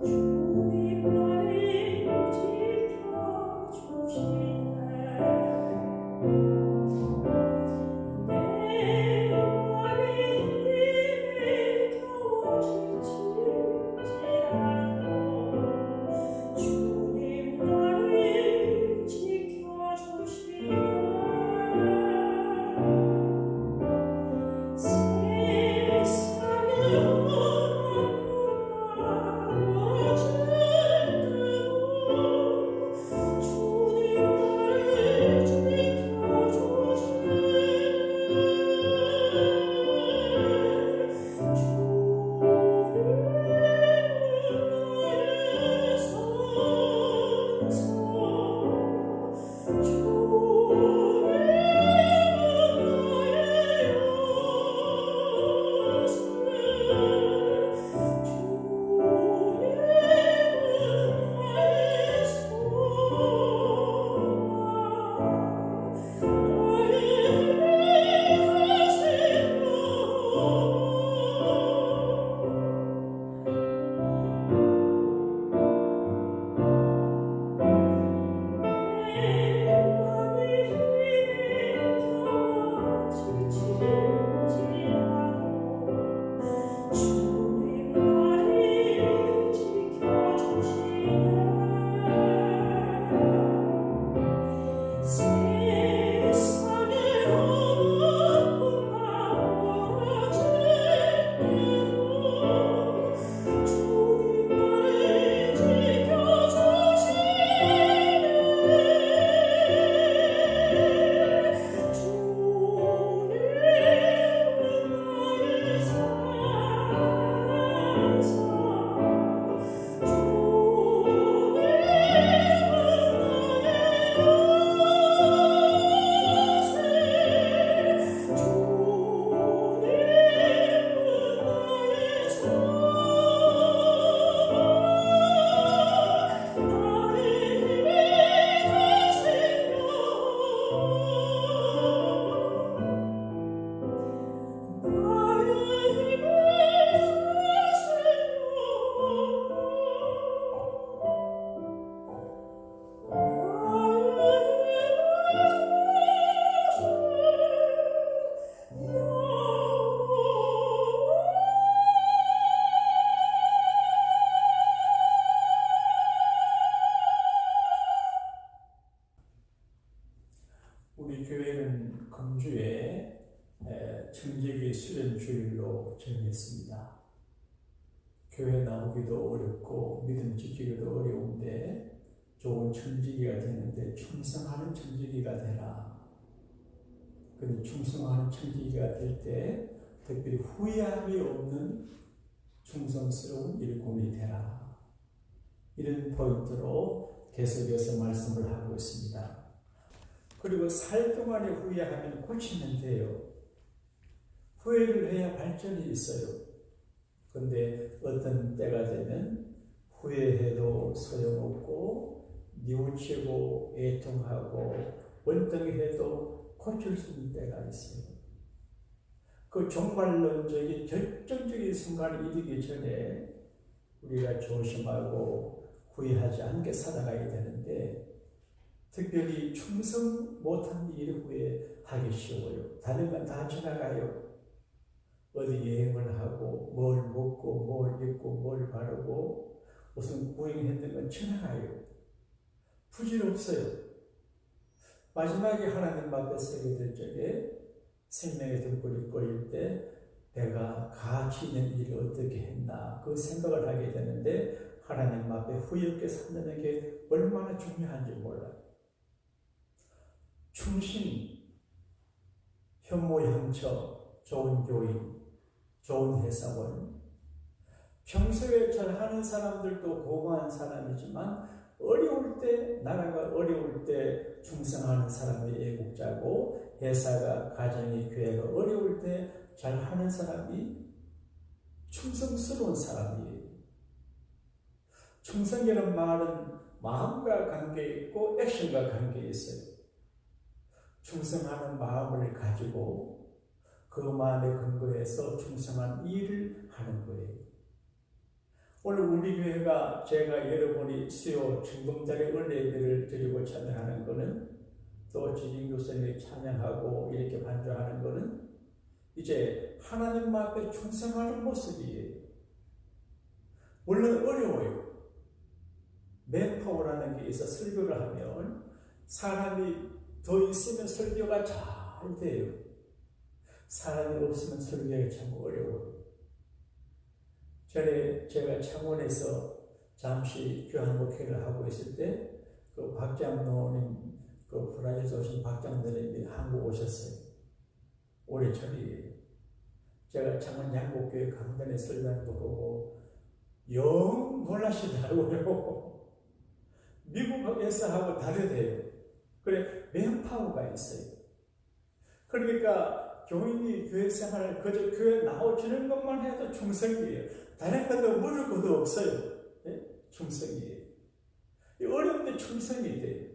주님 나를 지켜주시네. 우리 교회는 금주에 청지기 수련 주일로 정했습니다. 교회 나오기도 어렵고 믿음 지키기도 어려운데 좋은 청지기가 되는데 충성하는 청지기가 되라. 근데 충성하는 청지기가 될 때 특별히 후회함이 없는 충성스러운 일꾼이 되라. 이런 포인트로 계속해서 말씀을 하고 있습니다. 그리고 살 동안에 후회하면 고치면 돼요. 후회를 해야 발전이 있어요. 그런데 어떤 때가 되면 후회해도 소용없고 뉘우치고 애통하고 원통해도 고칠 수 있는 때가 있어요. 그 종말론적인 결정적인 순간이 이르기 전에 우리가 조심하고 후회하지 않게 살아가야 되는데 특별히 충성 못한 일 후에 하기 쉬워요. 다른 건 다 지나가요. 어디 여행을 하고 뭘 먹고 뭘 입고 뭘 바르고 무슨 구행했던 건 지나가요. 부질없어요. 마지막에 하나님 앞에 서게 될 적에 생명의 등불이 꺼질 때 내가 가치 있는 일을 어떻게 했나 그 생각을 하게 되는데 하나님 앞에 후회 없게 산다는 게 얼마나 중요한지 몰라요. 충신, 현모양처, 좋은 교인, 좋은 회사원, 평소에 잘하는 사람들도 고마운 사람이지만 어려울 때, 나라가 어려울 때 충성하는 사람이 애국자고 회사가, 가정이, 교회가 어려울 때 잘하는 사람이 충성스러운 사람이에요. 충성이라는 말은 마음과 관계 있고 액션과 관계 있어요. 충성하는 마음을 가지고 그 마음에 근거해서 충성한 일을 하는 거예요. 오늘 우리 교회가 제가 여러분이 수요 중금자리 은혜 예배를 드리고 찬양하는 것은 또 지진교선이 찬양하고 이렇게 반주하는 것은 이제 하나님 앞에 충성하는 모습이에요. 물론 어려워요. 맨파워라는 게 있어 설교를 하면 사람이 더 있으면 설교가 잘 돼요. 사람이 없으면 설교가 참 어려워요. 전에 제가 창원에서 잠시 교환 목회를 하고 있을 때 그 박장로님, 그 브라질에서 오신 박장로님이 한국 오셨어요. 올해 전이에요. 제가 창원 양곡교회 강단에 설교하는 거 보고 영 놀라시더라고요. 미국에서 하고 다르대요. 그래, 맨파워가 있어요. 그러니까 교인이 교회 생활을 그저 교회 나와주는 것만 해도 충성이에요. 다른 것도 물을 것도 없어요. 네? 충성이에요. 어려운데 충성이 돼요.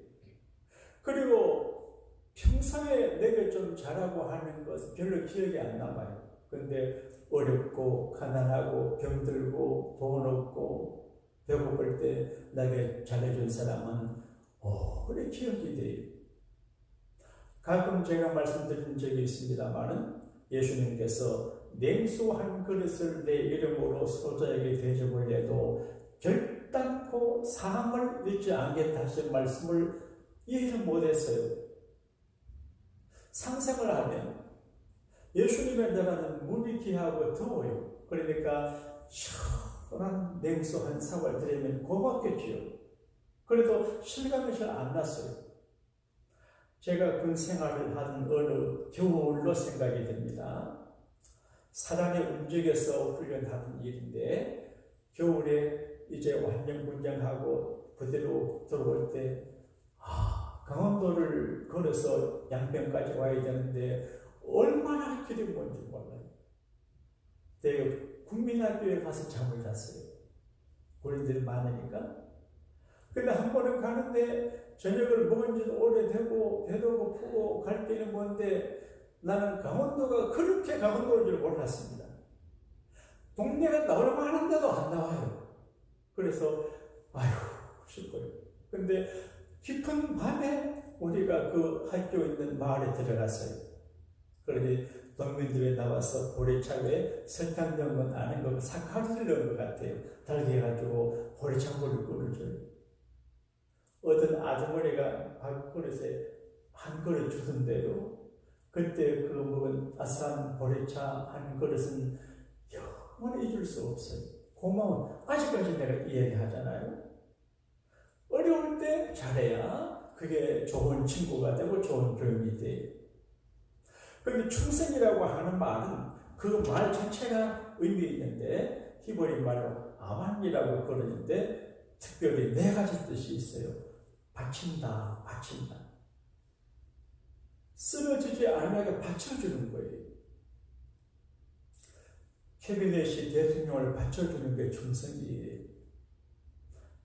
그리고 평소에 내가 좀 잘하고 하는 것은 별로 기억이 안 남아요. 근데 어렵고 가난하고 병들고 돈 없고 배고플 때 나에게 잘해준 사람은 오래 기억이 돼요. 가끔 제가 말씀드린 적이 있습니다만은 예수님께서 냉수 한 그릇을 내 이름으로 소자에게 대접을 해도 결단코 사함을 잊지 않겠다 하신 말씀을 이해를 못했어요. 상상을 하면 예수님의 나라는 물이 귀하고 더워요. 그러니까 시원한 냉수 한 사발 드리면 고맙겠지요. 그래도 실감이 잘 안 났어요. 제가 군 생활을 하던 어느 겨울로 생각이 됩니다. 사단에 움직여서 훈련하는 일인데 겨울에 이제 완전군장하고 부대로 들어올 때 강원도를 걸어서 양평까지 와야 되는데 얼마나 길이 먼지 몰라요. 국민학교에 가서 잠을 잤어요. 군인들이 많으니까. 근데 한 번은 가는데 저녁을 먹은 지도 오래되고 배도 고프고 갈 길은 먼데 나는 강원도가 그렇게 강원도인 줄 몰랐습니다. 동네가 나올 만한데도 안 나와요. 그래서 싶어요. 근데 깊은 밤에 우리가 그 학교 있는 마을에 들어갔어요. 그러니 농민들이 나와서 보리차에 설탕 넣은 건 아는 거 사카리를 넣은 것 같아요. 달게 해가지고 보리차물을 끓여줘요. 어떤 아주머니가 밥그릇에 한 그릇 주던데요. 그때 그 먹은 아싸한 보리차 한 그릇은 영원히 잊을 수 없어요. 고마운, 아직까지 내가 이야기하잖아요. 어려울 때 잘해야 그게 좋은 친구가 되고 좋은 교육이 돼요. 그런데 충성이라고 하는 말은 그 말 자체가 의미 있는데 히브리 말로 아만이라고 그러는데 특별히 네 가지 뜻이 있어요. 바친다, 바친다. 쓰러지지 않게 받쳐주는 거예요. 캐비넷이 대통령을 받쳐주는 게 충성이에요.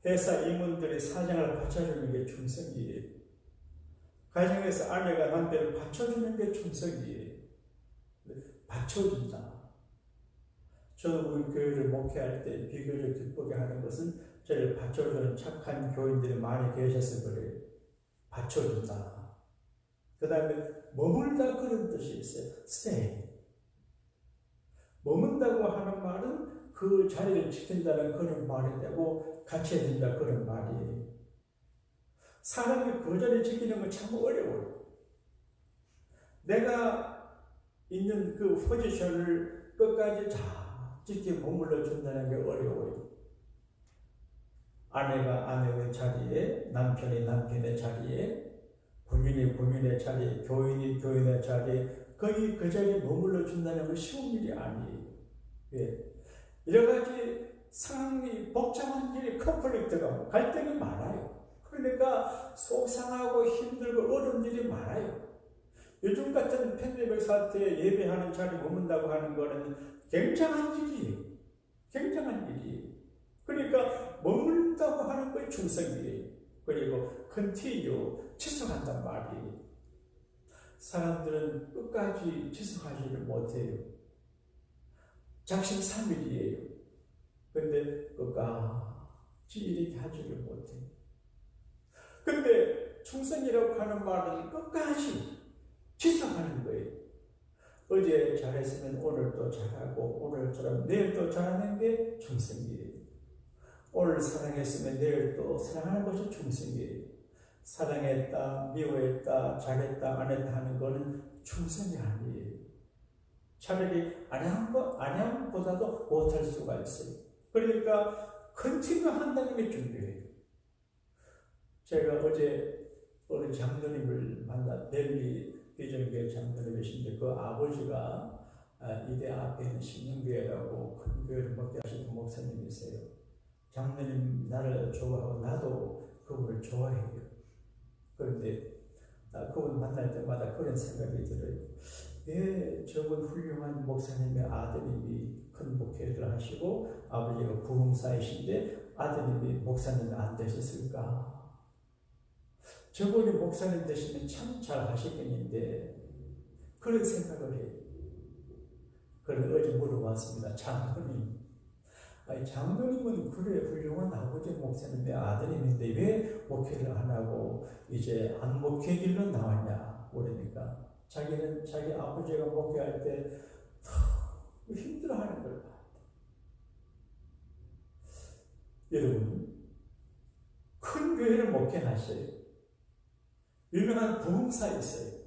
회사 임원들이 사장을 받쳐주는 게 충성이에요. 가정에서 아내가 남편을 받쳐주는 게 충성이에요. 받쳐준다. 저는 우리 교회를 목회할 때 비교적 기쁘게 하는 것은 저를 받쳐주는 착한 교인들이 많이 계셔서 그래요. 받쳐준다. 그 다음에 머물다 그런 뜻이 있어요. stay. 머문다고 하는 말은 그 자리를 지킨다는 그런 말이 되고 같이 해준다 그런 말이에요. 사람이 그 자리를 지키는 건 참 어려워요. 내가 있는 그 포지션을 끝까지 잘 지켜 머물러 준다는 게 어려워요. 아내가 아내의 자리에, 남편이 남편의 자리에, 부인이 부인의 자리에, 교인이 교인의 자리에 거의 그 자리에 머물러 준다는 건 쉬운 일이 아니에요. 예. 여러 가지 상황이 복잡한 일이 컨플릭트가 갈등이 많아요. 그러니까 속상하고 힘들고 어려운 일이 많아요. 요즘 같은 팬데믹 사태에 예배하는 자리에 머문다고 하는 거는 굉장한 일이에요. 굉장한 일이에요. 그러니까 머문다고 하는 거에 충성이에요. 그리고 continue, 지속한단 말이에요. 사람들은 끝까지 지속하지를 못해요. 작심삼일이에요. 근데 끝까지 이렇게 하지를 못해. 근데 충성이라고 하는 말은 끝까지 지속하는 거예요. 어제 잘했으면 오늘 또 잘하고, 오늘처럼 내일 또 잘하는 게 충성이에요. 오늘 사랑했으면 내일 또 사랑하는 것이 충성이에요. 사랑했다, 미워했다, 잘했다, 안 했다 하는 거는 충성이 아니에요. 차라리 안함보다도 못할 수가 있어요. 그러니까 컨티뉴 한다는 게 중요해요. 제가 어제 우리 장로님을 만나, 델리 비전교회 장로님이신데 그 아버지가 이대 앞에 있는 신흥교회라고 큰 교회를 먹게 하시는 목사님이세요. 장로님 나를 좋아하고 나도 그분을 좋아해요. 그런데 그분 만날 때마다 그런 생각이 들어요. 왜 저분 훌륭한 목사님의 아드님이 큰 목회를 하시고 아버지가 부흥사이신데 아드님이 목사님이 안 되셨을까? 저분이 목사님 되시면 참 잘 하시겠는데 그런 생각을 해요. 그래서 어제 물어봤습니다. 장로님, 아니 장로님은 그래 훌륭한 아버지 목사님의 아드님인데 왜 목회를 안 하고 이제 안 목회 길로 나왔냐? 그러니까 자기는 자기 아버지가 목회할 때 힘들어하는 걸 봐. 여러분, 큰 교회를 목회하셔요. 유명한 부흥사 있어요.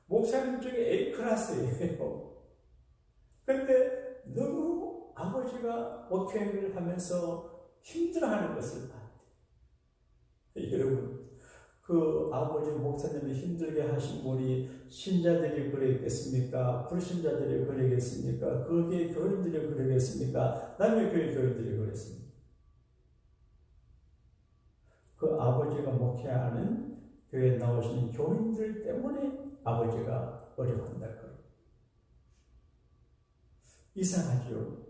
목사님 중에 A클래스예요. 근데 너무 아버지가 목회를 하면서 힘들어하는 것을 봤대요. 여러분, 그 아버지 목사님이 힘들게 하신 분이 신자들이 그러겠습니까? 불신자들이 그러겠습니까? 거기에 교인들이 그러겠습니까? 남의 교회 교인들이 그랬습니다. 그 아버지가 목회하는 교회에 나오시는 교인들 때문에 아버지가 어려워한다. 이상하죠?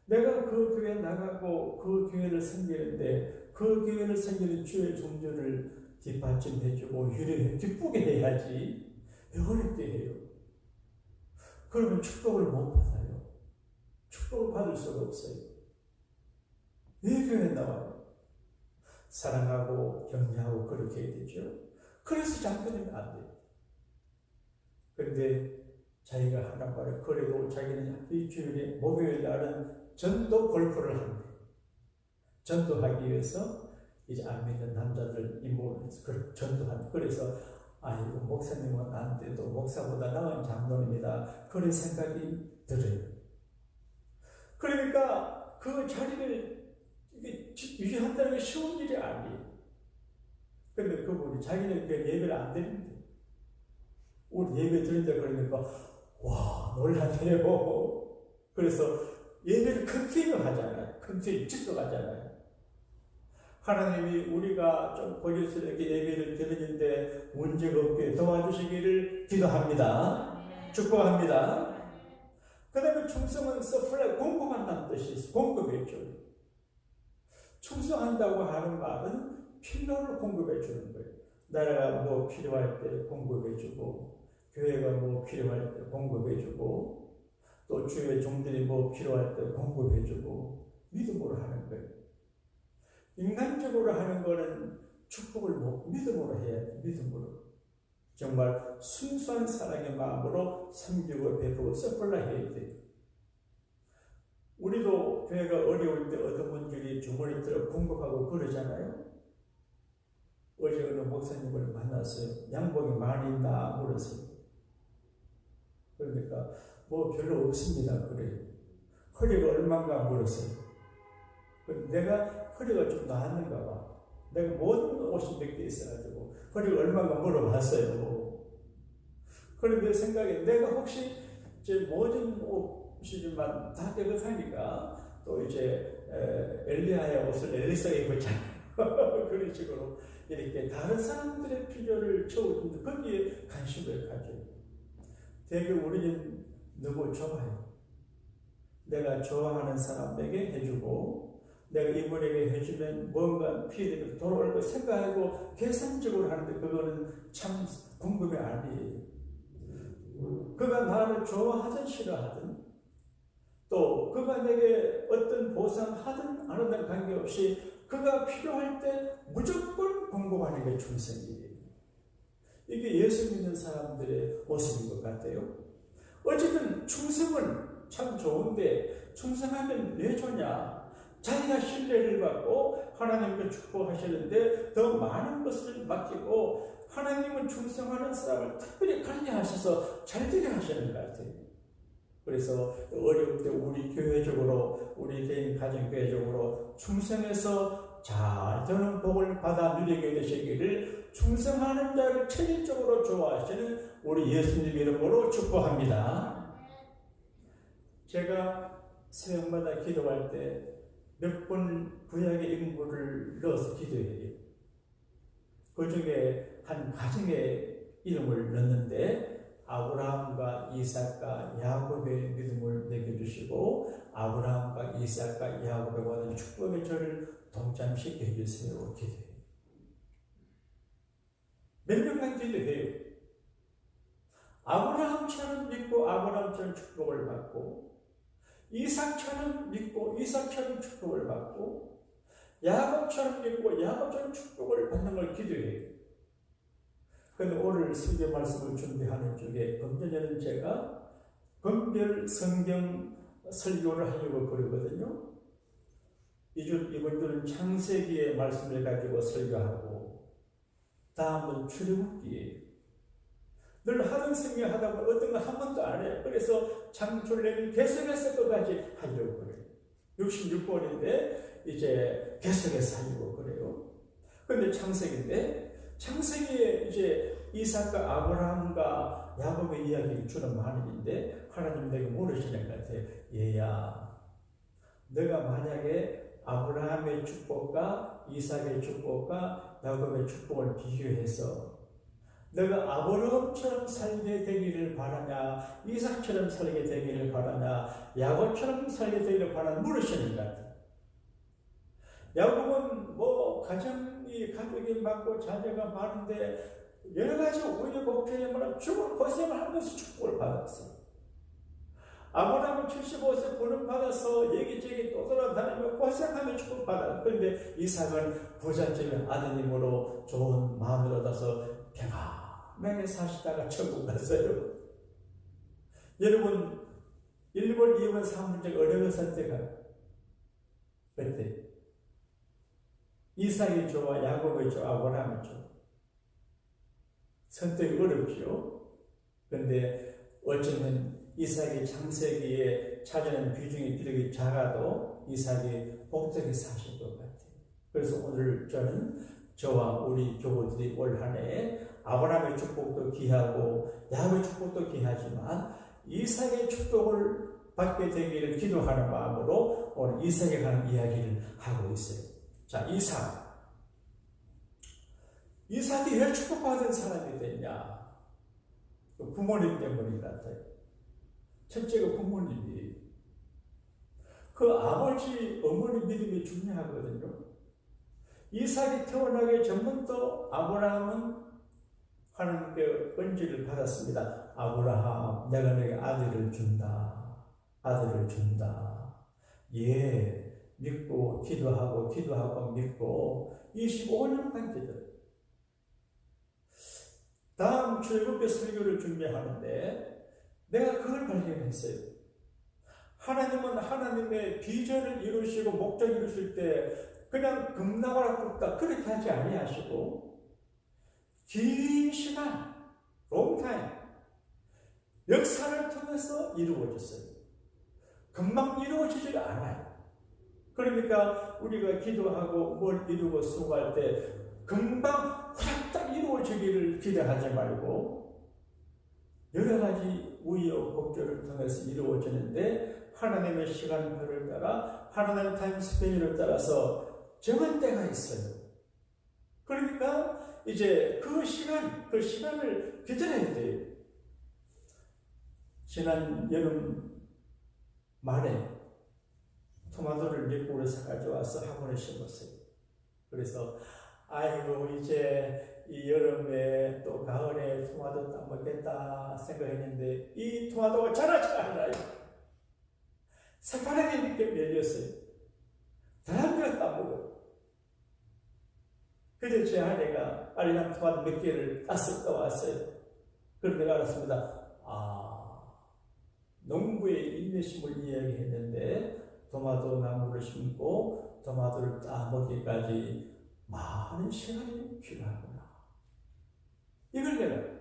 내가 그 교회에 나가고 그 교회를 섬기는데 그 교회를 섬기는 주의 종교를 뒷받침해주고 기쁘게 해야지. 왜 어렵게 해요? 그러면 축복을 못 받아요. 축복을 받을 수가 없어요. 왜 교회에 나와요? 사랑하고 격려하고 그렇게 해야 되죠. 그래서 장로님이 안 돼요. 그런데 자기가 하나 말을 그래도 자기는 일주일에 목요일 날은 전도 골프를 합니다. 전도하기 위해서 이제 안 믿는 남자들 이모를 전도합니다. 그래서 아이고 목사님은 안 돼도 목사보다 나은 장로입니다. 그런 생각이 들어요. 그러니까 그 자리를 유지한다는 게 쉬운 일이 아니에요. 그런데 그분이 자기는 그 예배를 안 드립니다. 우리 예배 드린다 그러니까 와 놀랐네요. 그래서 예배를 컨티뉴 하잖아요. 컨티뉴 지속하잖아요. 하나님이 우리가 좀 고집스럽게 예배를 드리는데 문제가 없게 도와주시기를 기도합니다. 축복합니다. 그 다음에 충성은 서플라이 공급한다는 뜻이 있어요. 공급해줘요. 충성한다고 하는 말은 필요를 공급해 주는 거예요. 나라가 뭐 필요할 때 공급해 주고, 교회가 뭐 필요할 때 공급해 주고, 또 주의 종들이 뭐 필요할 때 공급해 주고, 믿음으로 하는 거예요. 인간적으로 하는 거는 축복을 못 믿음으로 해야 돼. 믿음으로. 정말 순수한 사랑의 마음으로 섬기고 베푸고 서플라이 해야 돼요. 우리도 교회가 어려울 때 어떤 분들이 주머니 들어 공급하고 그러잖아요. 어제 어느 목사님을 만났어요. 양복이 많이 있나 물었어요. 그러니까 뭐 별로 없습니다. 그래요. 허리가 얼마인가 물었어요. 내가 허리가 좀 나았는가 봐. 내가 모든 옷이 몇 개 있어가지고 허리가 얼마인가 물어봤어요. 그런데 생각에 내가 혹시 제 모든 옷이지만 다 깨끗하니까 또 이제 엘리야의 옷을 엘리사가 입었잖아요. 그런 식으로 이렇게 다른 사람들의 필요를 채우는데 거기에 관심을 가져요. 되게 우리는 너무 좋아요. 내가 좋아하는 사람에게 해주고 내가 이분에게 해주면 뭔가 피해되면 돌아올 거 생각하고 계산적으로 하는데 그거는 참 궁금해 아니에요. 그가 나를 좋아하든 싫어하든 또 그가 내게 어떤 보상하든 안 하든 관계없이 그가 필요할 때 무조건 공급하는 게 충성이에요. 이게 예수 믿는 사람들의 모습인 것 같아요. 어쨌든 충성은 참 좋은데 충성하면 왜 좋냐? 자기가 신뢰를 받고 하나님께 축복하시는데 더 많은 것을 맡기고 하나님은 충성하는 사람을 특별히 관리하셔서 잘 되게 하시는 것 같아요. 그래서 어려울 때 우리 교회적으로 우리 개인 가정교회적으로 충성해서 잘 되는 복을 받아 누리게 되시기를 충성하는 자를 체질적으로 좋아하시는 우리 예수님 이름으로 축복합니다. 제가 새벽마다 기도할 때 몇 번 구약의 인물을 넣어서 기도해요. 그 중에 한 가정의 이름을 넣는데 아브라함과 이삭과 야곱의 믿음을 먹여주시고 아브라함과 이삭과 야곱에 받은 축복의 저를 동참시켜 해주세요. 기도해요. 몇 년간 기도해요. 아브라함처럼 믿고 아브라함처럼 축복을 받고 이삭처럼 믿고 이삭처럼 축복을 받고 야곱처럼 믿고 야곱처럼 축복을 받는 걸 기도해요. 그런데 오늘 설교 말씀을 준비하는 중에 금년에는 제가 금별 성경 설교를 하려고 그러거든요. 이번 주는 창세기의 말씀을 가지고 설교하고 다음은 출애굽기예요. 늘 하던 성경 하다 보면 어떤 거 한 번도 안 해요. 그래서 창출내는 계속해서 끝까지 하려고 그래요. 66번인데 이제 계속해서 하려고 그래요. 그런데 창세기인데 창세기에 이제 이삭과 아브라함과 야곱의 이야기를 주는 말인데 하나님 내가 모르시는 것 같아요. 얘야, 내가 만약에 아브라함의 축복과 이삭의 축복과 야곱의 축복을 비교해서 내가 아브라함처럼 살게 되기를 바라냐 이삭처럼 살게 되기를 바라냐 야곱처럼 살게 되기를 바라냐 물으시는 것 같아요. 야곱은 뭐 가족이 많고 자녀가 많은데 여러 가지 우여곡절에 죽을 고생을 하면서 축복을 받았어요. 아브라함은 75세 부름 받아서 여기저기 또 돌아다니며 고생하며 축복 받았어요. 그런데 이삭은 부잣집의 아드님으로 좋은 마음을 얻어서 평안하게 사시다가 천국 갔어요. 여러분 1번, 2번, 3번 어려운 선택을 그때 이삭이 좋아 야곱이 좋아 아브라함이 좋아 선택이 어렵죠. 그런데 어쩌면 이삭이 창세기에 차지하는 비중이 비력이 작아도 이삭이 복되게 사실 것 같아요. 그래서 오늘 저는 저와 우리 교우들이 올 한 해 아브라함의 축복도 귀하고 야곱의 축복도 귀하지만 이삭의 축복을 받게 되기를 기도하는 마음으로 오늘 이삭에 관한 이야기를 하고 있어요. 자, 이삭이 왜 축복받은 사람이 됐냐? 부모님 때문인 것 같아요. 첫째가 부모님이 그 아버지, 어머니 믿음이 중요하거든요. 이삭이 태어나기 전부터 아브라함은 하나님께 언지를 받았습니다. 아브라함, 내가 너에게 아들을 준다. 아들을 준다. 예, 믿고 기도하고 믿고 25년간 기도해요. 다음 출애굽기 설교를 준비하는데 내가 그걸 발견했어요. 하나님은 하나님의 비전을 이루시고 목적을 이루실 때 그냥 금나무라 굽다 그렇게 하지 아니하시고 긴 시간, 롱타임 역사를 통해서 이루어졌어요. 금방 이루어지지 않아요. 그러니까 우리가 기도하고 뭘 이루고 수고할 때 금방 후딱 이루어지기를 기대하지 말고 여러 가지 우여곡절을 통해서 이루어지는데 하나님의 시간표를 따라 하나님의 타임스페인을 따라서 정한 때가 있어요. 그러니까 이제 그 시간을 기다려야 돼요. 지난 여름 말에 토마토를 미국에서 가져와서 학원에 심었어요. 그래서 아이고 이제 이 여름에 또 가을에 토마토 따먹겠다 생각했는데 이 토마토가 자라지 않아요. 새파랗게 열렸어요. 사람들은 따먹어요. 그래서 제 아내가 알리남 토마토 몇 개를 따서 떠왔어요. 그런데 내가 알았습니다. 농부의 인내심을 이야기했는데 토마토 나무를 심고 토마토를 따먹기까지 많은 시간이 필요하구나. 이걸 내가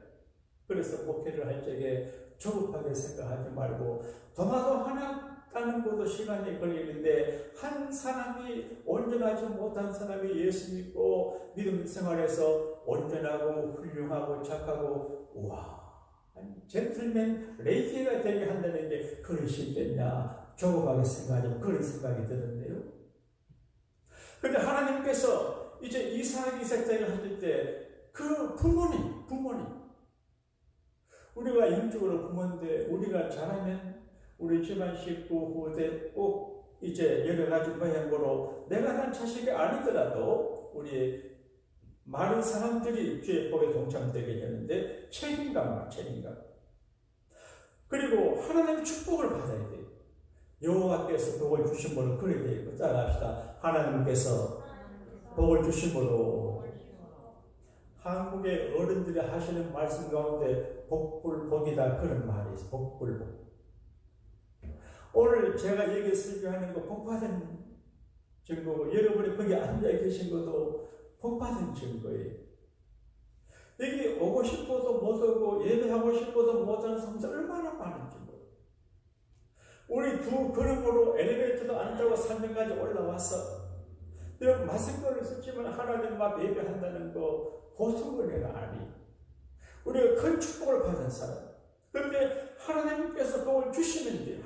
그래서 목회를 할 적에 조급하게 생각하지 말고 토마토 하나 따는 것도 시간이 걸리는데 한 사람이 온전하지 못한 사람이 예수 믿고 믿음 생활에서 온전하고 훌륭하고 착하고 젠틀맨 레이디가 되게 한다는 게 그런 쉽겠냐 조급하게 생각하지 그런 생각이 드는데요. 그런데 하나님께서 이제 이삭 이삭자를 하실 때 그 부모님 우리가 영적으로 부모인데 우리가 잘하면 우리 집안 식구 후대 꼭 이제 여러 가지 모양으로 내가 난 자식이 아니더라도 우리 많은 사람들이 주의 복에 동참되게 되는데 책임감. 그리고 하나님의 축복을 받아야 돼요. 여호와께서 복을 주심으로 그래야 되고 따라합시다. 하나님께서 복을 주심으로. 한국의 어른들이 하시는 말씀 가운데 복불복이다 그런 말이 있어요. 복불복. 오늘 제가 여기 설교하는 거 복받은 증거고 여러분이 거기 앉아 계신 것도 복받은 증거예요. 여기 오고 싶어도 못 오고 예배하고 싶어도 못하는 사람들 얼마나 많은지 몰라요. 우리 두 걸음으로 엘리베이터도 안 타고 산정까지 올라와서 내가 마스크를 썼지만 하나님 앞 예배한다는 거 보통 은혜가 아니. 우리가 큰 축복을 받은 사람. 그런데 하나님께서 복을 주시면 돼.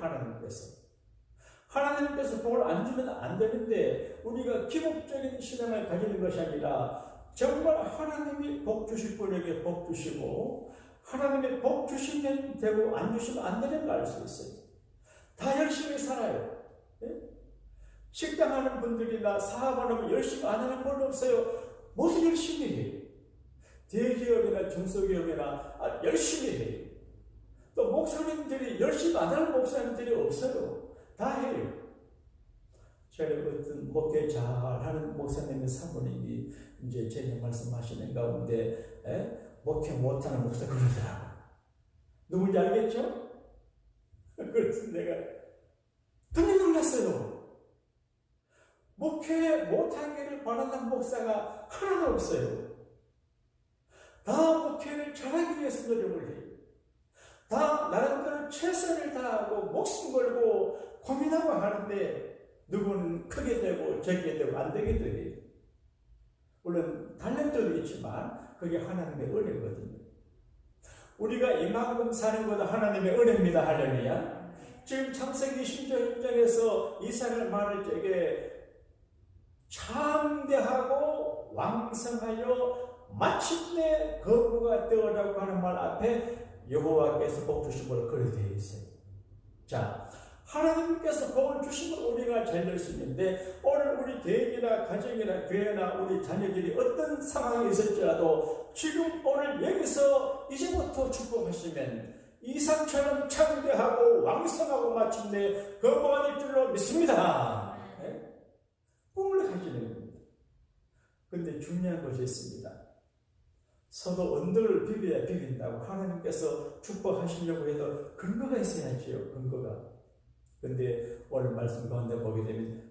하나님께서 복을 안 주면 안 되는데 우리가 기복적인 신앙을 가지는 것이 아니라 정말 하나님이 복 주실 분에게 복 주시고 하나님이 복 주시면 되고 안 주시면 안 되는 걸 알 수 있어요. 다 열심히 살아요. 식당 하는 분들이나 사업하는 분 열심히 안 하는 분 없어요. 모두 열심히 해요. 대기업이나 중소기업이나 열심히 해요. 또 목사님들이 열심히 안 하는 목사님들이 없어요. 다 해요. 제가 어떤 목회 잘하는 목사님의 사모님이 이제 제가 말씀하시는 가운데 목회 못하는 목사 그러더라고요. 누군지 알겠죠? 그래서 내가 되게 놀랐어요. 목회 못하기를 바라는 목사가 하나도 없어요. 다 목회를 잘하기 위해서 노력을 해요. 다 나름대로 최선을 다하고 목숨 걸고 고민하고 하는데 누구는 크게 되고 적게 되고 안 되기도 해요. 물론 달란트도 있지만 그게 하나님의 은혜거든요. 우리가 이만큼 사는 것도 하나님의 은혜입니다. 할렐루야. 지금 창세기 10절 1절에서 이삭을 말할 적에 창대하고 왕성하여 마침내 거부가 되어라고 하는 말 앞에 여호와께서 복 주심으로 그렇게 되어 있어요. 자, 하나님께서 복을 주심으로 우리가 잘 될 수 있는데 오늘 우리 개인이나 가정이나 교회나 우리 자녀들이 어떤 상황이 있을지라도 지금 오늘 여기서 이제부터 축복하시면 이삭처럼 창대하고 왕성하고 마침내 거부가 될 줄로 믿습니다. 네? 꿈을 가지는 겁니다. 그런데 중요한 것이 있습니다. 서도 언덕을 비벼야 비빈다고 하나님께서 축복하시려고 해도 근거가 있어야지요. 근거가. 그런데 오늘 말씀 가운데 보게 되면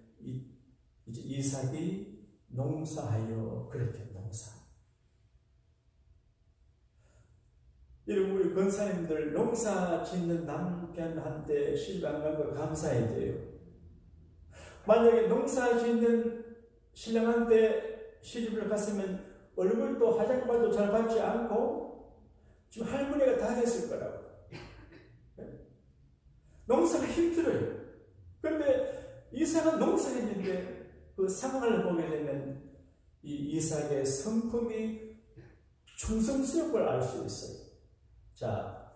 이제 이삭이 농사하여 그렇게 농사. 여러분 우리 권사님들 농사 짓는 남편한테 신랑 간 거 감사해야 돼요. 만약에 농사 짓는 신랑한테 시집을 갔으면 얼굴도 화장발도 잘 받지 않고 지금 할머니가 다 됐을 거라고. 농사가 힘들어요. 그런데 이삭은 농사했는데 그 상황을 보게 되면 이 이삭의 성품이 충성스러운 걸 알 수 있어요. 자,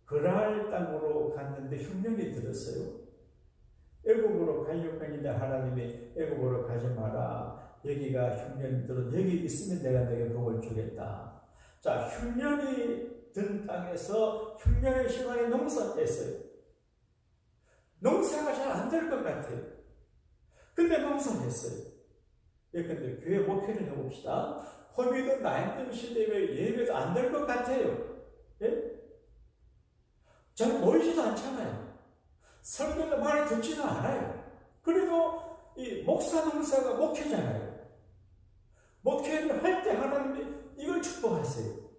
그랄 땅으로 갔는데 흉년이 들었어요. 애굽으로 가려고 했는데 하나님이 애굽으로 가지 마라. 여기가 흉년이 들어 여기 있으면 내가 너에게 복을 주겠다. 자, 흉년이 든 땅에서 흉년의 시간에 농사했어요. 농사가 잘 안 될 것 같아요. 근데 농사를 했어요. 예, 근데 교회 목회를 해봅시다. 코비드 19 시대에 예배도 안 될 것 같아요. 예? 잘 모이지도 않잖아요. 설교도 많이 듣지도 않아요. 그래도 이 목사 농사가 목회잖아요. 목회를 할 때 하나님이 이걸 축복하세요.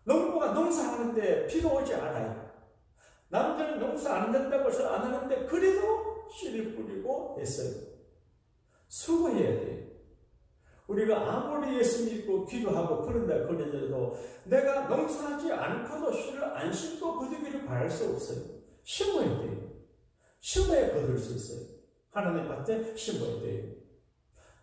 농부가 농사하는데 비가 오지 않아요. 남들은 농사 안 된다고 해서 안 하는데 그래도 씨를 뿌리고 했어요. 수고해야 돼요. 우리가 아무리 예수 믿고 기도하고 그런다 그러더라도 내가 농사하지 않고도 씨를 안 심고 거두기를 바랄 수 없어요. 심어야 돼요. 심어야 거둘 수 있어요. 하나님 밭에 심어야 돼요.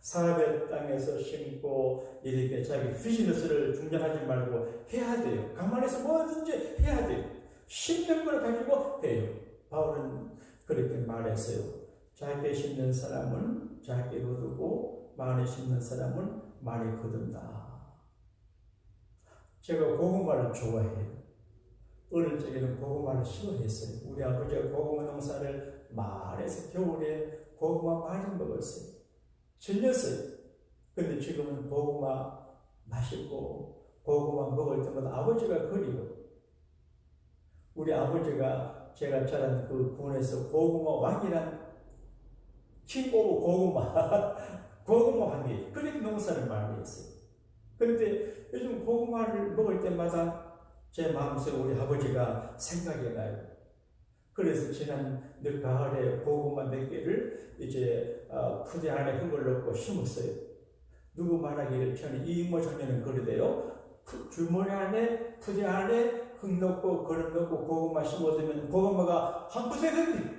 사업의 땅에서 심고 이렇게 자기 비즈니스를 중단하지 말고 해야 돼요. 가만히서 뭐든지 해야 돼요. 심는 걸 가지고 해요. 바울은 그렇게 말했어요. 작게 심는 사람은 작게 거두고 많이 심는 사람은 많이 거둔다. 제가 고구마를 좋아해요. 어릴 적에는 고구마를 싫어했어요. 우리 아버지가 고구마 농사를 말해서 겨울에 고구마 많이 먹었어요. 질렸어요. 근데 지금은 고구마 맛있고 고구마 먹을 때마다 아버지가 그리워. 우리 아버지가 제가 자란 그 군에서 고구마 왕이란 킹 오브 고구마 고구마 왕이 그렇게 농사를 많이 했어요. 그런데 요즘 고구마를 먹을 때마다 제 마음속에 우리 아버지가 생각이 나요. 그래서 지난 늦가을에 고구마 몇 개를 이제 푸대 안에 흙을 넣고 심었어요. 누구 말하기를 저는 이모 장녀는 그러대요. 주머니 안에 푸대 안에 흙 넣고 거름 넣고 고구마 심어두면 고구마가 한 푸대 된대.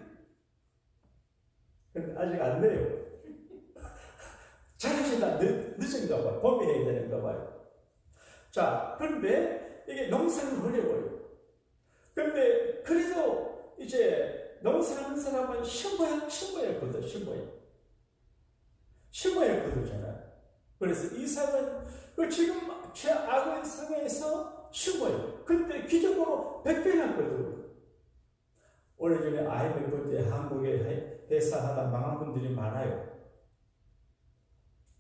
근데 아직 안 돼요. 자라시다 늦은가 봐요. 봄에 해야 되는가 봐요. 자, 그런데 이게 농사는 어려워요. 그런데 그래도 이제 농사하는 사람은 심어야 거둬, 심어야 거두잖아요. 그래서 이삭은 지금 최악의 상황에서 심어요. 근데 기적으로 100배나 거둬요. 오래전에 IMF 때 한국에 회사 하다 망한 분들이 많아요.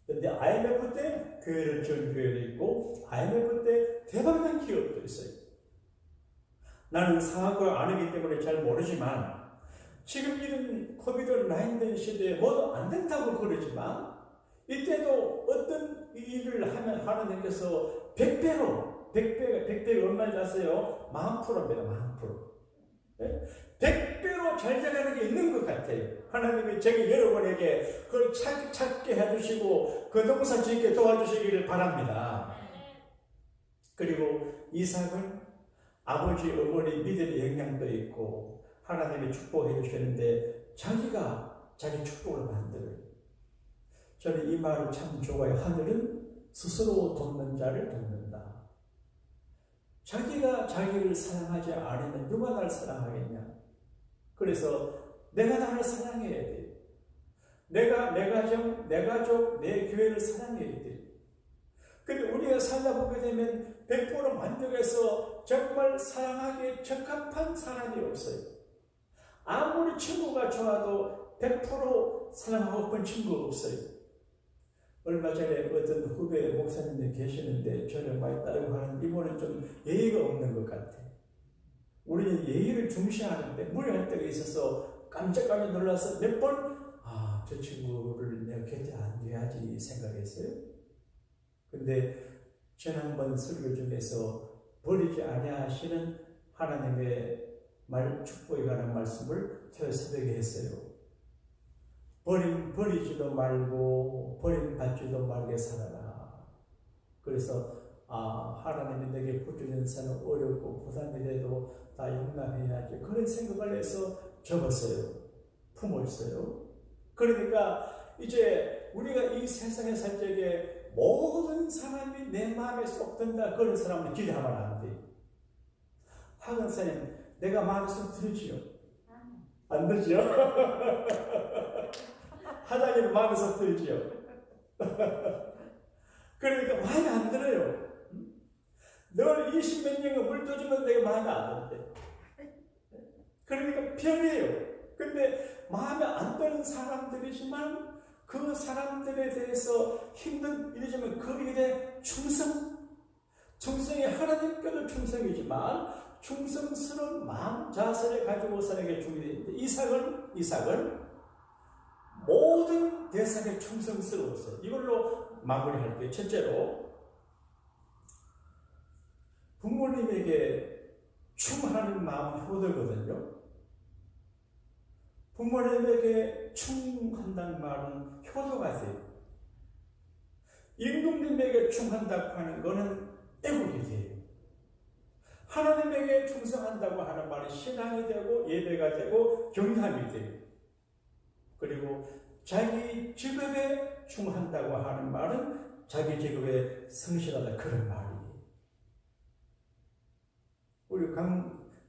근데 IMF 때 교회를 전 교회도 있고 IMF 때 대박난 기업도 있어요. 나는 상황을 안 하기 때문에 잘 모르지만 지금 이런 코비드-19 시대에 뭐도 안 된다고 그러지만 이때도 어떤 일을 하면 하나님께서 100배가 얼마인지 아세요? 10,000%입니다. 10,000%. 100배로 잘 되는 게 있는 것 같아요. 하나님이 저기 여러분에게 그걸 찾게 해주시고 그 농사 짓게 도와주시기를 바랍니다. 그리고 이삭은 아버지, 어머니 믿음의 영향도 있고 하나님이 축복해 주시는데 자기가 자기 축복을 만들어요. 저는 이 말을 참 좋아해요. 하늘은 스스로 돕는 자를 돕는다. 자기가 자기를 사랑하지 않으면 누가 나를 사랑하겠냐? 그래서 내가 나를 사랑해야 돼. 내가 내 가정, 내 가족, 내 교회를 사랑해야 돼. 근데 우리가 살다 보게 되면 100% 만족해서 정말 사랑하기에 적합한 사람이 없어요. 아무리 친구가 좋아도 100% 사랑하고픈 친구가 없어요. 얼마 전에 어떤 후배 목사님이 계시는데 저를 많이 따르고 하는 이분은 좀 예의가 없는 것 같아. 우리는 예의를 중시하는데 무례할 때가 있어서 깜짝 놀라서 몇 번 저 친구를 내가 곁에 안 둬야지 생각했어요. 근데 지난번 설교 중에서 버리지 아니하시는 하나님의 축복에 관한 말씀을 새벽에 했어요. 버리지도 말고 버림받지도 말게 살아라. 그래서 하나님이 내게 부주는 사는 어렵고 부담이 돼도 다 용납해야지. 그런 생각을 해서 접었어요. 품었어요. 그러니까 이제 우리가 이 세상에 살 적에 모든 사람이 내 마음에 쏙 든다. 그런 사람을 기대하면 안 돼. 하근사님, 내가 마음에 쏙 들지요? 안 들지요? 하나님은 마음에 쏙 들지요? 그러니까 마음에 안 들어요. 늘 20몇 년을 물 떠주면 내가 마음에 안 든대. 그러니까 편해요. 근데 마음에 안 드는 사람들이지만 그 사람들에 대해서 힘든 일이지만 그 일에 충성이 하나님께도 충성이지만 충성스러운 마음 자세를 가지고 살아게 주님인데 이삭은 모든 대상에 충성스러웠어요. 이걸로 마무리할게요. 첫째로 부모님에게 충하는 마음은 효도거든요. 부모님에게 충한다는 말은 효도가 돼요. 임금님에게 충한다고 하는 것은 애국이 돼요. 하나님에게 충성한다고 하는 말은 신앙이 되고 예배가 되고 경감이 돼요. 그리고 자기 직업에 충한다고 하는 말은 자기 직업에 성실하다 그런 말이에요. 우리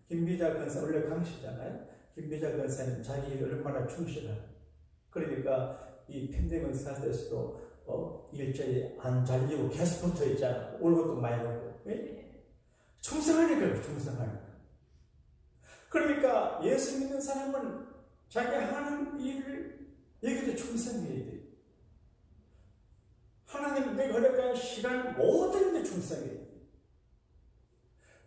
김비자 권사 원래 강씨잖아요. 김비자 권사는 자기에게 얼마나 충실하다. 그러니까 이 팬데믹 사태에서도 일자리 안 잘리고 계속 붙어 있잖아. 올 것도 많이 오고. 충성하니까 충성하니까. 그러니까 예수 믿는 사람은 자기 하는 일을 여기도 충성해야 돼. 하나님 내가 허락한 시간 모든 데 충성해야 돼.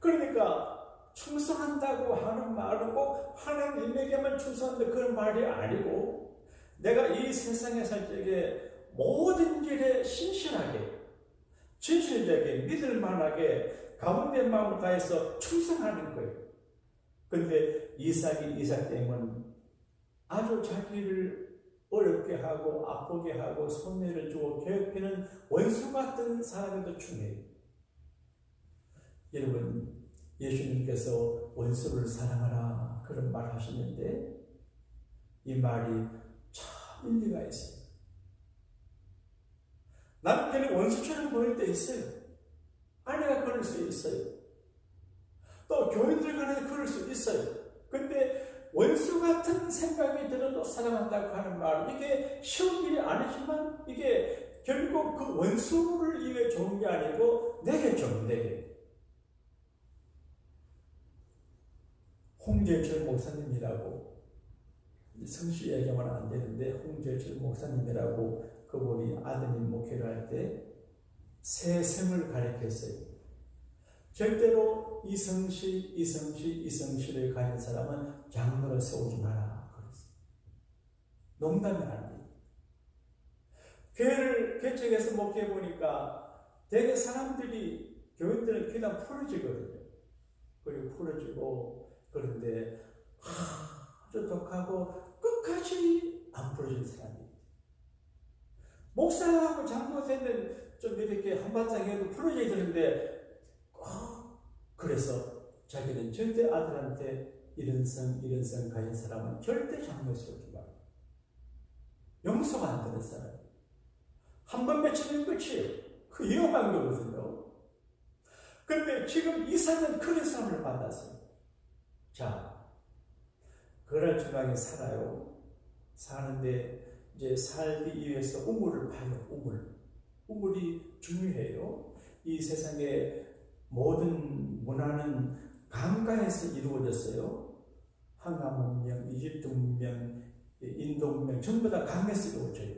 그러니까 충성한다고 하는 말은 꼭 하나님에게만 충성한다 그런 말이 아니고 내가 이 세상에 살 적에 모든 일에 신실하게 진실되게 믿을만하게 가운데 마음을 다해서 충성하는 거예요. 그런데 이삭 때문에 아주 자기를 어렵게 하고 아프게 하고 손해를 주고 괴롭히는 원수 같은 사람에도 충해요. 여러분 예수님께서 원수를 사랑하라 그런 말 하시는데 이 말이 참 일리가 있어요. 남편이 원수처럼 보일 때 있어요. 아내가 그럴 수 있어요. 또 교인들 간에 그럴 수 있어요. 근데 원수 같은 생각이 들어도 사랑한다고 하는 말, 이게 쉬운 일이 아니지만 이게 결국 그 원수를 위해 좋은 게 아니고 내게 좀 내게. 홍재철 목사님이라고 성실 얘기하면 안 되는데 홍재철 목사님이라고 그분이 아드님 목회를 할 때 세 성을 가르쳤어요. 절대로 이성실을 가진 사람은 장로를 세우지 마라 그랬어요. 농담이 아니에요. 교회를 개척해서 목회해 보니까 대개 사람들이 교인들은 그냥 풀어지거든요. 그리고 풀어지고 그런데 아주 독하고 끝까지 안 풀어지는 사람이 목사하고 장로 되면 좀 이렇게 한바탕 해도 풀어져야 되는데 그래서 자기는 절대 아들한테 이런 성 가진 사람은 절대 장로 세우지 말고 용서가 안 되는 사람 한 번 맺히면 끝이에요. 그 위험한 거거든요. 그런데 지금 이삭은 그런 사람을 만났어요. 자, 그럴 중앙에 살아요. 사는데 이제 살기 위해서 우물을 파요. 우물이 중요해요. 이 세상의 모든 문화는 강가에서 이루어졌어요. 항아 문명, 이집트 문명, 인도 문명 전부 다 강에서 이루어져요.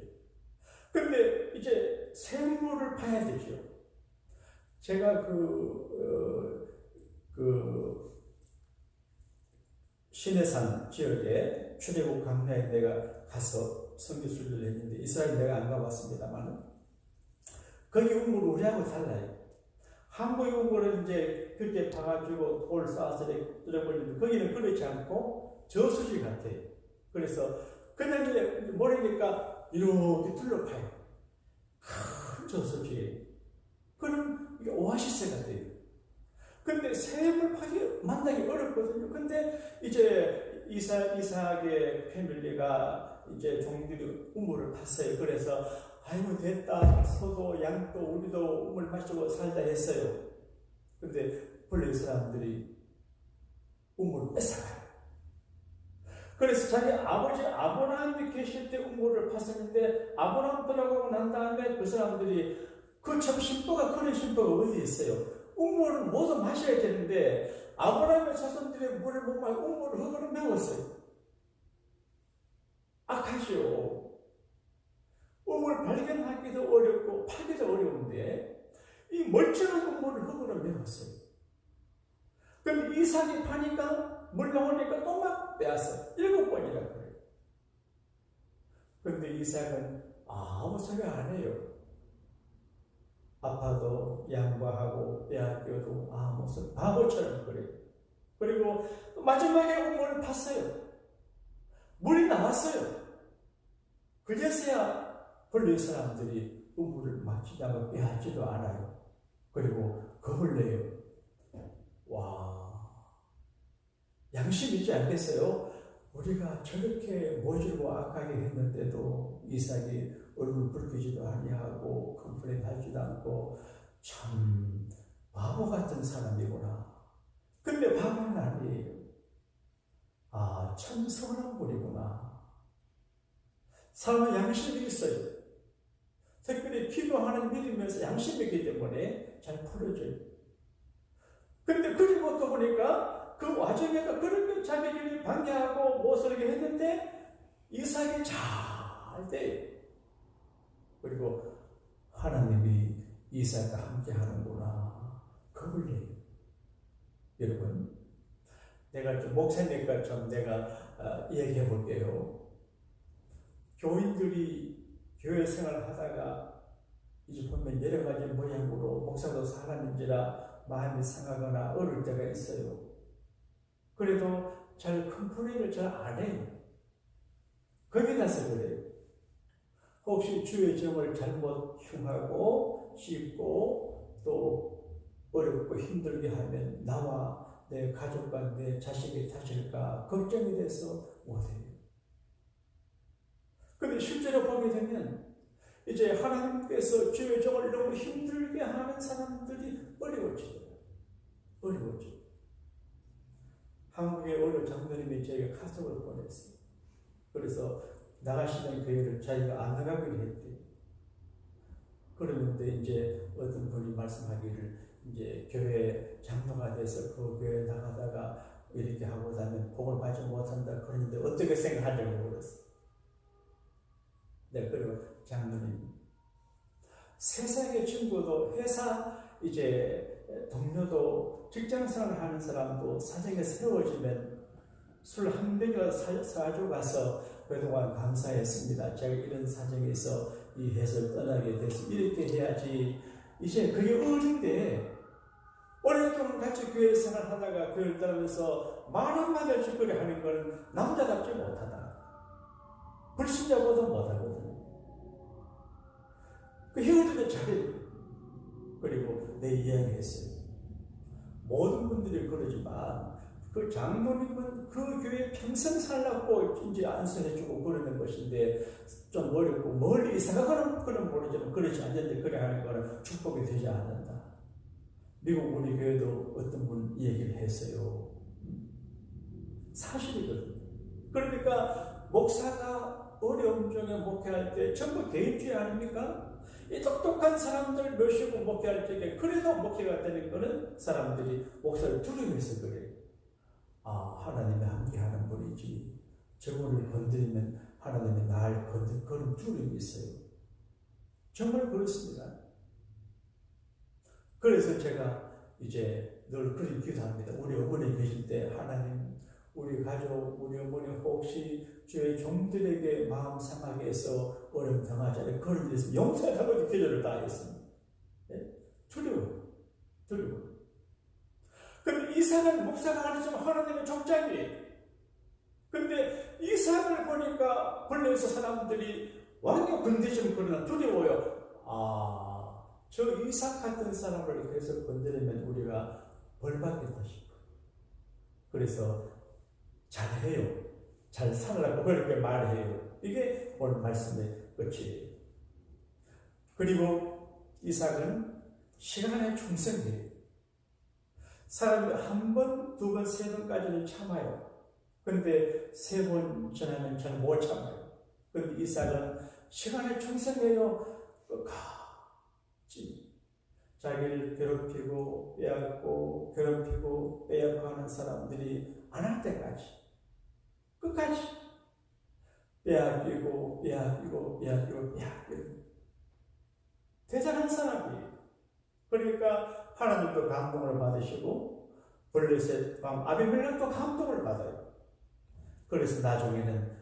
그런데 이제 샘물을 파야 되죠. 제가 시내산 지역에 출애굽 광야에 내가 가서 선교 수료를 했는데 이스라엘 내가 안 가봤습니다만 거기 우물은 우리하고 달라요. 한국의 우물은 이제 그렇게 파가지고 돌 쌓아서 뚫어버리는데 거기는 그렇지 않고 저수지 같아요. 그래서 그냥 이제 모르니까 이렇게 둘러파요. 큰 저수지에. 그럼 이게 오아시스가 돼요. 근데 샘을 만나기 어렵거든요. 근데 이제 이삭의 패밀리가 이제 종들이 우물을 팠어요. 그래서 아이고 됐다. 소도 양도 우리도 우물 마시고 살다 했어요. 근데 본래 사람들이 우물을 뺏어가요. 그래서 자기 아버지 아브라함이 계실 때 우물을 팠었는데 아브라함 돌아가고 난 다음에 그 사람들이 그 참 신부가 그런 신부가 어디 있어요? 우물을 모두 마셔야 되는데 아브라함의 자손들의 물을 못 마시고 우물을 흙으로 메웠어요. 악하죠. 음을 발견하기도 어렵고 파기도 어려운데 이 멀쩡한 음모를 흙으로 메웠어요. 그럼 이삭이 파니까 물 나오니까 또 막 빼앗어. 7번이나 그래요. 그런데 이삭은 아무 소리 안 해요. 아파도 양보하고 빼앗겨도 아무 소리, 바보처럼 그래요. 그리고 마지막에 음모를 팠어요. 물이 나왔어요. 그제서야 벌레 사람들이 음물을 마치다가 빼앗지도 않아요. 그리고 겁을 내요. 와, 양심 있지 않겠어요? 우리가 저렇게 모질고 악하게 했는데도 이삭이 얼굴 붉히지도 아니하고 컴플레인 하지도 않고 참 바보 같은 사람이구나. 근데 바보는 아니에요. 아, 참 선한 분이구나. 사람은 양심이 있어요. 특별히 기도하는 믿으면서 양심이 있기 때문에 잘 풀어져요. 근데 그리고 또 보니까 그 와중에도 그렇게 자기들이 방해하고 못살게 했는데 이삭이 잘 돼요. 그리고 하나님이 이삭과 함께 하는구나. 겁을 내요. 여러분, 내가 좀 목사님과 좀 내가 얘기해 볼게요. 교인들이 교회 생활을 하다가 이제 보면 여러 가지 모양으로 목사도 사람인지라 마음이 상하거나 어려울 때가 있어요. 그래도 잘 컴플레인을 잘 안 해요. 겁이 나서 그래요. 혹시 주의 정을 잘못 흉하고 씹고 또 어렵고 힘들게 하면 나와 내 가족과 내 자식이 다칠까 걱정이 돼서 못해요. 근데 실제로 보게 되면 이제 하나님께서 주의 종을 너무 힘들게 하는 사람들이 어려워져요. 한국의 어느 장로님이 저에게 카톡을 보냈어요. 그래서 나가시는 교회를 자기가 안 나가기로 했대요. 그러는데 이제 어떤 분이 말씀하기를 이제 교회 장로가 돼서 그 교회 나가다가 이렇게 하고 나면 복을 받지 못한다 그러는데 어떻게 생각하냐고 그랬어요. 네, 그리고 장로님, 세상의 친구도 회사 이제 동료도 직장생활 하는 사람도 사정에 세워지면 술 한 병이라도 사주가서 그동안 감사했습니다. 제가 이런 사정에서 이 회사를 떠나게 돼서 이렇게 해야지. 이제 그게 어린데 오랫동안 같이 교회 생활 하다가 교회를 떠나면서 말 한마디를 짓거리 하는 건 남자답지 못하다. 불신자보다 못하거든요. 그 헤어지도 잘해요. 그리고 내 이야기했어요. 모든 분들이 그러지만 그 장로님은 그 교회 평생 살라고 이제 안수해주고 그러는 것인데 좀 어렵고 멀리 이사가는 그런 모르지만 그렇지 않는데 그래 하는 거는 축복이 되지 않는다. 미국 우리 교회도 어떤 분 얘기를 했어요. 사실이거든요. 그러니까 목사가 어려움 중에 목회할 때 전부 개인주의 아닙니까? 이 똑똑한 사람들 몇이고 목회할 적에 그래도 목회가 되는 거는 사람들이 목사를 두려워해서 그래요. 아, 하나님이 함께하는 분이지. 저분을 건드리면 하나님이 날 건드릴 그런 두려움이 있어요. 정말 그렇습니다. 그래서 제가 이제 늘 그런 기도합니다. 우리 어머니 계실 때 하나님, 우리 가족, 우리 어머니 혹시 주의 종들에게 마음 상하게 해서 어려움 당하자니 그런 일에서 용서하라고 기도를 다 했습니다. 네? 두려워요. 그럼 이삭은 목사가 아니지만 하나님의 족장이에요. 근데 이삭을 보니까 벌레에서 사람들이 완전 건드리면 그러나 두려워요. 아, 저 이삭 같은 사람을 계속 건드리면 우리가 벌받겠다 싶어요. 그래서 잘해요. 잘 살라고 그렇게 말해요. 이게 오늘 말씀의 끝이에요. 그리고 이삭은 시간에 충성해요. 사람이 한 번, 두 번, 세 번까지는 참아요. 그런데 세 번 지나면 잘 못 참아요. 그런데 이삭은 시간에 충성해요. 끝까지 자기를 괴롭히고 빼앗고 괴롭히고 빼앗고 하는 사람들이 안 할 때까지 끝까지 빼앗기고 대단한 사람이에요. 그러니까 하나님도 감동을 받으시고 블레셋 왕 아비멜렉도 감동을 받아요. 그래서 나중에는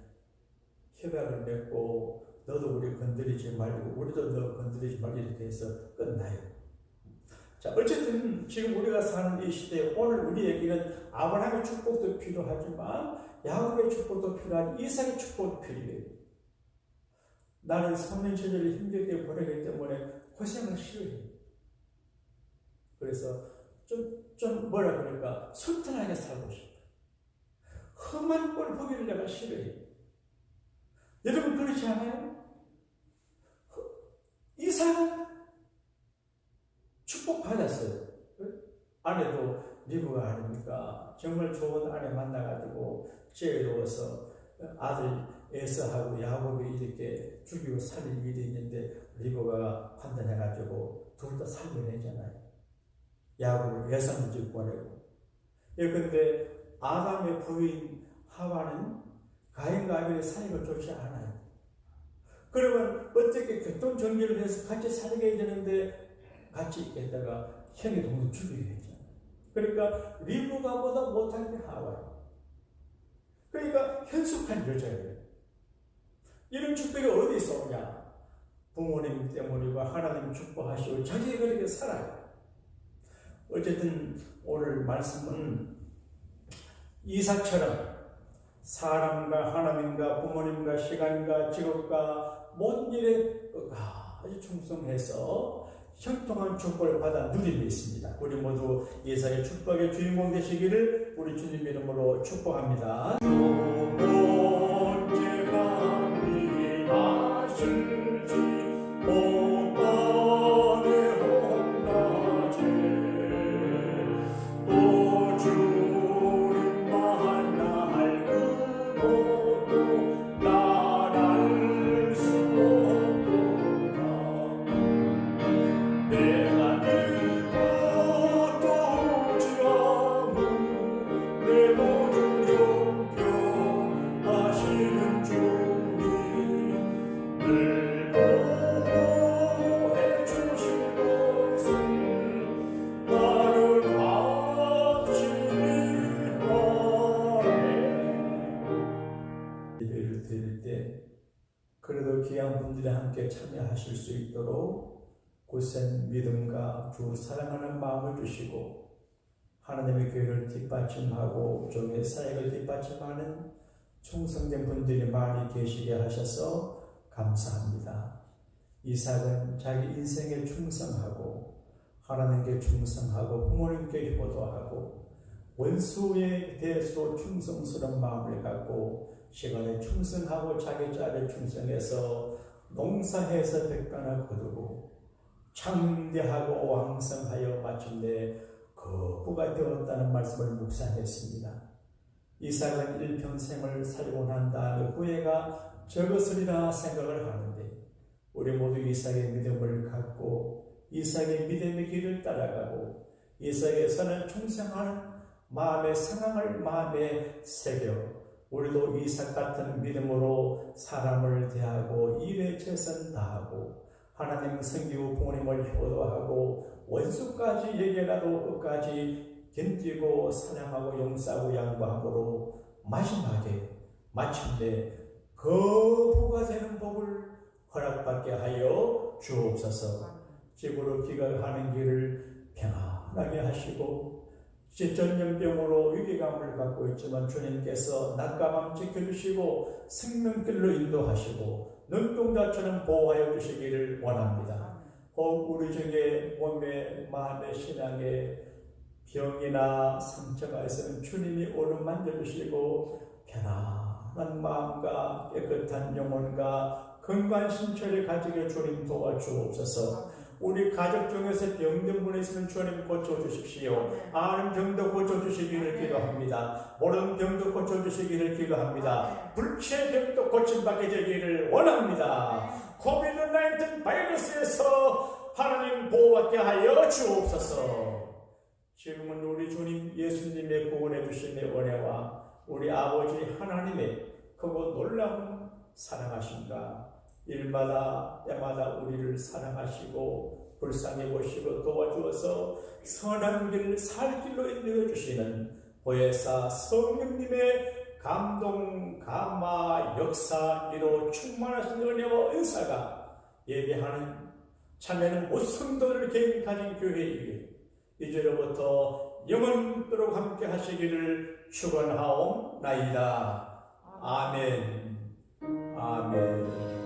협약을 맺고 너도 우리 건드리지 말고 우리도 너 건드리지 말고 이렇게 해서 끝나요. 자, 어쨌든 지금 우리가 사는 이 시대에 오늘 우리에게는 아브라함의 축복도 필요하지만 야곱의 축복도 필요하고 이삭의 축복도 필요해요. 나는 성년 시절을 힘들게 보내기 때문에 고생을 싫어해요. 그래서 좀 뭐라 그럴까 순탄하게 살고 싶어요. 험한 꼴 보기를 내가 싫어해요. 여러분 그렇지 않아요? 이삭은 축복받았어요. 아내도 리브가 아닙니까? 정말 좋은 아내 만나가지고 지혜로워서 아들 에서하고 야곱이 이렇게 죽이고 살릴 일이 있는데 리브가 판단해가지고 둘 다 살려내잖아요. 야곱을 외상집 보내고. 그런데 아담의 부인 하와는 가인과 아벨의 사이가 좋지 않아요. 그러면 어떻게 교통정리를 해서 같이 살게 되는데 같이 있다가 형이 동생 죽이게 되잖아요. 그러니까 리브가 보다 못한 게 하와예요. 그러니까 현숙한 여자예요. 이런 축복이 어디 있어 오냐? 부모님 때문이고 하나님 축복하시고 자기가 그렇게 살아요. 어쨌든 오늘 말씀은 이삭처럼 사람과 하나님과 부모님과 시간과 직업과 모든 일에 끝까지 충성해서 형통한 축복을 받아 누림이 있습니다. 우리 모두 이삭의 축복의 주인공 되시기를 우리 주님 이름으로 축복합니다. 그래도 귀한 분들이 함께 참여하실 수 있도록 굳센 믿음과 주 사랑하는 마음을 주시고 하나님의 교회를 뒷받침하고 종의 사역을 뒷받침하는 충성된 분들이 많이 계시게 하셔서 감사합니다. 이삭은 자기 인생에 충성하고 하나님께 충성하고 부모님께 효도하고 원수에 대해서도 충성스러운 마음을 갖고 시간에 충성하고 자기 자리에 충성해서 농사해서 백간을 거두고 창대하고 왕성하여 마침내 거부가 되었다는 말씀을 묵상했습니다. 이삭은 일평생을 살고 난 다음에 후회가 적었으리라 생각을 하는데 우리 모두 이삭의 믿음을 갖고 이삭의 믿음의 길을 따라가고 이삭의 선을 충성하는 마음의 상황을 마음에 새겨 우리도 이삭 같은 믿음으로 사람을 대하고 일에 최선 다하고 하나님 섬기고 부모님을 효도하고 원수까지 얘기해라도 끝까지 견디고 사랑하고 용서하고 양보함으로 마침내 거부가 되는 복을 허락받게 하여 주옵소서. 집으로 귀가하는 길을 평안하게 하시고 전염병으로 위기감을 갖고 있지만 주님께서 낮과 밤 지켜주시고 생명길로 인도하시고 눈동자처럼 보호하여 주시기를 원합니다. 혹 우리 중에 몸에 마음의 신앙에 병이나 상처가 있으면 주님이 오늘 만져주시고 편안한 마음과 깨끗한 영혼과 건강한 신체를 가지게 주님 도와주옵소서. 우리 가족 중에서 병든 분이 있으면 주님 고쳐주십시오. 아는 병도 고쳐주시기를 기도합니다. 모르는 병도 고쳐주시기를 기도합니다. 불치병도 고침받게 되기를 원합니다. 코비드-19 바이러스에서 하나님 보호받게 하여 주옵소서. 지금은 우리 주님 예수님의 구원해 주심의 은혜와 우리 아버지 하나님의 크고 놀라운 사랑하신가? 일마다 때마다 우리를 사랑하시고 불쌍히 보시고 도와주어서 선한 길, 살 길로 인도해 주시는 보혜사 성령님의 감동, 감화, 역사로 충만하신 은혜와 은사가 예배하는 참여하는 모든 성도들 개인 가진 교회에게 이제로부터 영원토록 함께 하시기를 축원하옵나이다. 아멘. 아멘.